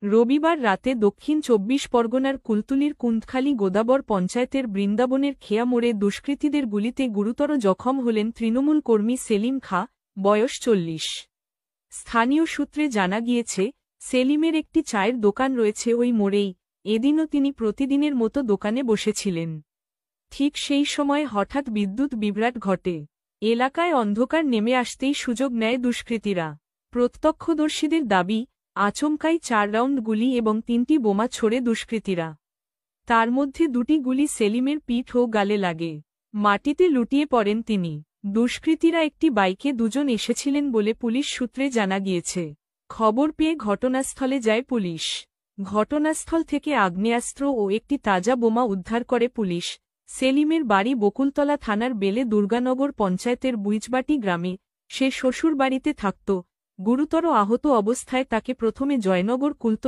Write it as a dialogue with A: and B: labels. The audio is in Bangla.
A: রবিবার রাতে দক্ষিণ ২৪ পরগনার কুলতুলির কুন্দখালী গোদাবর পঞ্চায়েতের বৃন্দাবনের খেয়া মোড়ে দুষ্কৃতীদের গুলিতে গুরুতর জখম হলেন তৃণমূল কর্মী সেলিম খাঁ, বয়স ৪০। স্থানীয় সূত্রে জানা গিয়েছে, সেলিমের একটি চায়ের দোকান রয়েছে ওই মোড়েই। এদিনও তিনি প্রতিদিনের মতো দোকানে বসেছিলেন। ঠিক সেই সময় হঠাৎ বিদ্যুৎ বিভ্রাট ঘটে। এলাকায় অন্ধকার নেমে আসতেই সুযোগ নেয় দুষ্কৃতীরা। প্রত্যক্ষদর্শীদের দাবি, আচমকাই ৪ রাউন্ড গুলি এবং ৩টি বোমা ছোড়ে দুষ্কৃতীরা। তার মধ্যে ২টি গুলি সেলিমের পিঠ ও গালে লাগে। মাটিতে লুটিয়ে পড়েন তিনি। দুষ্কৃতীরা একটি বাইকে ২ জন এসেছিলেন বলে পুলিশ সূত্রে জানা গিয়েছে। খবর পেয়ে ঘটনাস্থলে যায় পুলিশ। ঘটনাস্থল থেকে আগ্নেয়াস্ত্র ও একটি তাজা বোমা উদ্ধার করে পুলিশ। সেলিমের বাড়ি বকুলতলা থানার বেলে দুর্গানগর পঞ্চায়েতের বুইচবাটি গ্রামে। সে শ্বশুর বাড়িতে থাকত। গুরুতর আহত অবস্থায় তাকে প্রথমে জয়নগর কুলতলা